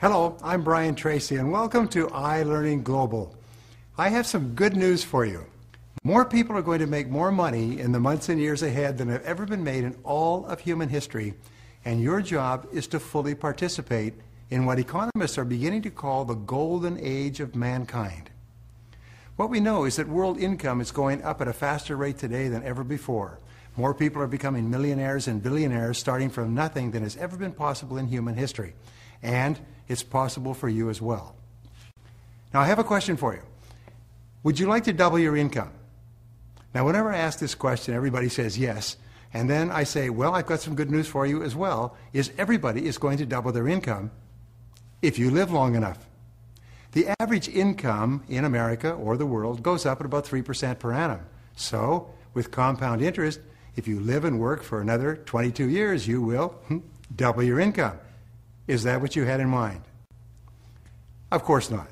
Hello, I'm Brian Tracy, and welcome to iLearningGlobal. I have some good news for you. More people are going to make more money in the months and years ahead than have ever been made in all of human history, and your job is to fully participate in what economists are beginning to call the golden age of mankind. What we know is that world income is going up at a faster rate today than ever before. More people are becoming millionaires and billionaires starting from nothing than has ever been possible in human history. And it's possible for you as well. Now, I have a question for you. Would you like to double your income? Now, whenever I ask this question, everybody says yes. And then I say, well, I've got some good news for you as well, is everybody is going to double their income if you live long enough. The average income in America or the world goes up at about 3% per annum. So, with compound interest, if you live and work for another 22 years, you will double your income. Is that what you had in mind? Of course not.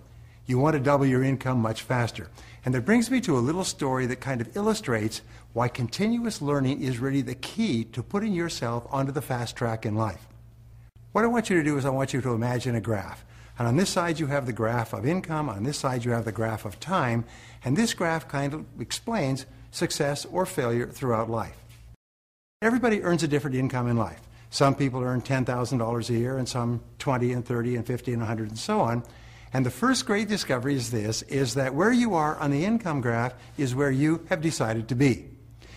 You want to double your income much faster. And that brings me to a little story that kind of illustrates why continuous learning is really the key to putting yourself onto the fast track in life. What I want you to do is I want you to imagine a graph. And on this side you have the graph of income, on this side you have the graph of time, and this graph kind of explains success or failure throughout life. Everybody earns a different income in life. Some people earn $10,000 a year, and some 20 and 30 and 50 and 100 and so on. And the first great discovery is this, is that where you are on the income graph is where you have decided to be.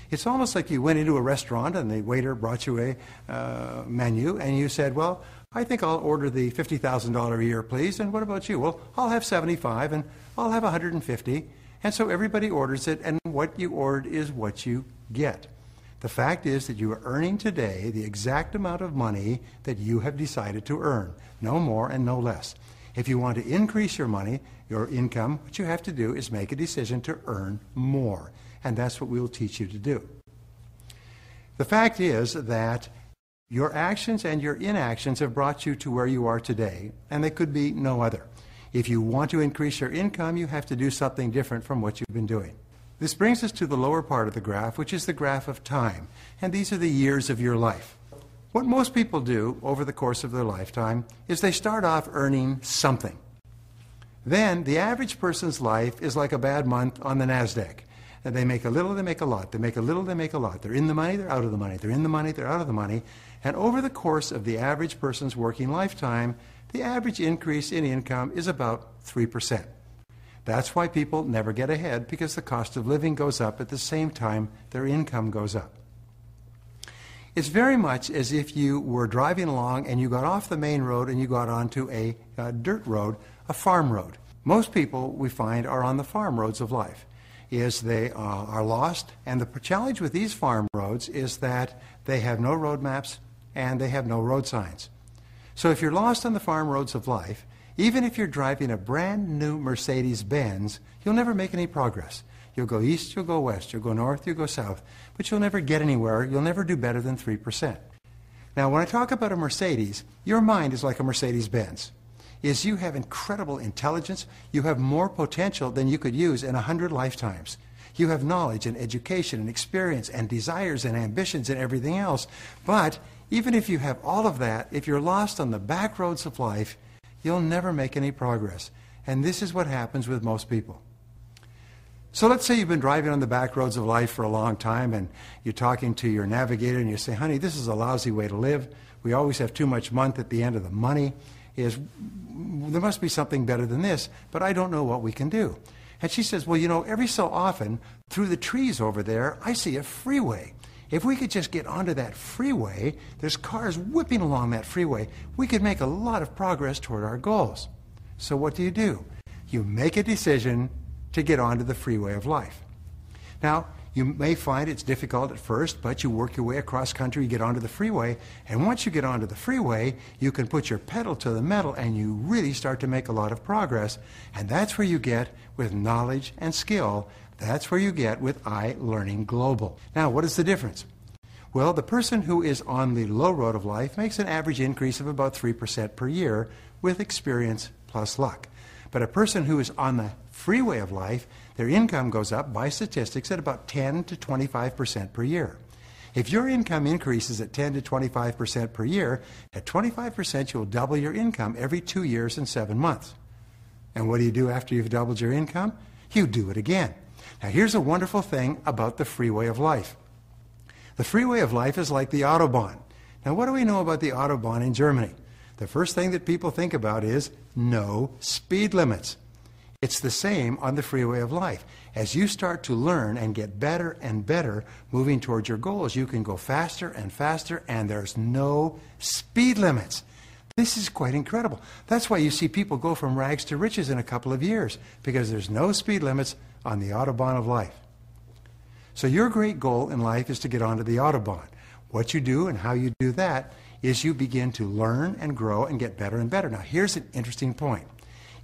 It's almost like you went into a restaurant and the waiter brought you a menu and you said, well, I think I'll order the $50,000 a year, please. And what about you? Well, I'll have 75 and I'll have 150. And so everybody orders it, and what you ordered is what you get. The fact is that you are earning today the exact amount of money that you have decided to earn, no more and no less. If you want to increase your money, your income, what you have to do is make a decision to earn more, and that's what we will teach you to do. The fact is that your actions and your inactions have brought you to where you are today, and they could be no other. If you want to increase your income, you have to do something different from what you've been doing. This brings us to the lower part of the graph, which is the graph of time, and these are the years of your life. What most people do over the course of their lifetime is they start off earning something. Then the average person's life is like a bad month on the NASDAQ. And they make a little, they make a lot. They make a little, they make a lot. They're in the money, they're out of the money. They're in the money, they're out of the money. And over the course of the average person's working lifetime, the average increase in income is about 3%. That's why people never get ahead, because the cost of living goes up at the same time their income goes up. It's very much as if you were driving along and you got off the main road and you got onto a dirt road, a farm road. Most people, we find, are on the farm roads of life. They are lost, and the challenge with these farm roads is that they have no road maps and they have no road signs. So if you're lost on the farm roads of life, even if you're driving a brand new Mercedes-Benz, you'll never make any progress. You'll go east, you'll go west, you'll go north, you'll go south, but you'll never get anywhere. You'll never do better than 3%. Now, when I talk about a Mercedes, your mind is like a Mercedes-Benz. You have incredible intelligence. You have more potential than you could use in 100 lifetimes. You have knowledge and education and experience and desires and ambitions and everything else. But even if you have all of that, if you're lost on the back roads of life, you'll never make any progress. And this is what happens with most people. So let's say you've been driving on the back roads of life for a long time, and you're talking to your navigator and you say, honey, this is a lousy way to live. We always have too much month at the end of the money. There must be something better than this, but I don't know what we can do. And she says, well, you know, every so often through the trees over there, I see a freeway. If we could just get onto that freeway, there's cars whipping along that freeway, we could make a lot of progress toward our goals. So what do? You make a decision to get onto the freeway of life. Now, you may find it's difficult at first, but you work your way across country, you get onto the freeway, and once you get onto the freeway, you can put your pedal to the metal and you really start to make a lot of progress. And that's where you get with knowledge and skill. That's where you get with iLearningGlobal. Now, what is the difference? Well, the person who is on the low road of life makes an average increase of about 3% per year with experience plus luck. But a person who is on the freeway of life, their income goes up by statistics at about 10 to 25% per year. If your income increases at 10 to 25% per year, at 25% you'll double your income every 2 years and 7 months. And what do you do after you've doubled your income? You do it again. Now here's a wonderful thing about the freeway of life. The freeway of life is like the Autobahn. Now what do we know about the Autobahn in Germany? The first thing that people think about is no speed limits. It's the same on the freeway of life. As you start to learn and get better and better moving towards your goals, you can go faster and faster, and there's no speed limits. This is quite incredible. That's why you see people go from rags to riches in a couple of years, because there's no speed limits on the Autobahn of life. So your great goal in life is to get onto the Autobahn. What you do and how you do that is you begin to learn and grow and get better and better. Now here's an interesting point.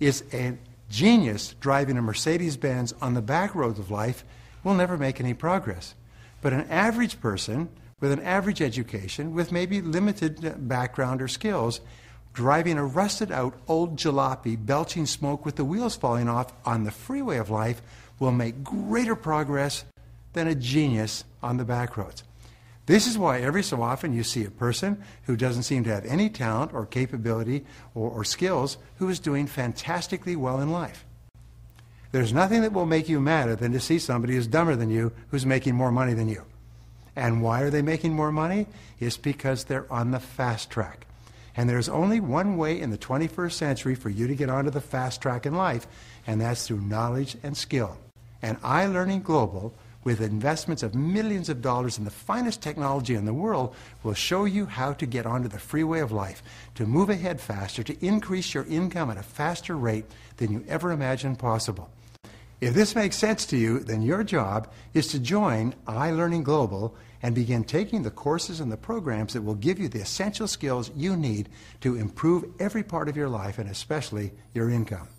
Is a genius driving a Mercedes-Benz on the back roads of life will never make any progress. But an average person with an average education, with maybe limited background or skills, driving a rusted-out old jalopy, belching smoke with the wheels falling off on the freeway of life will make greater progress than a genius on the back roads. This is why every so often you see a person who doesn't seem to have any talent or capability or skills who is doing fantastically well in life. There's nothing that will make you madder than to see somebody who's dumber than you who's making more money than you. And why are they making more money? It's because they're on the fast track. And there's only one way in the 21st century for you to get onto the fast track in life, and that's through knowledge and skill. And iLearningGlobal, with investments of millions of dollars in the finest technology in the world, will show you how to get onto the freeway of life, to move ahead faster, to increase your income at a faster rate than you ever imagined possible. If this makes sense to you, then your job is to join iLearningGlobal and begin taking the courses and the programs that will give you the essential skills you need to improve every part of your life, and especially your income.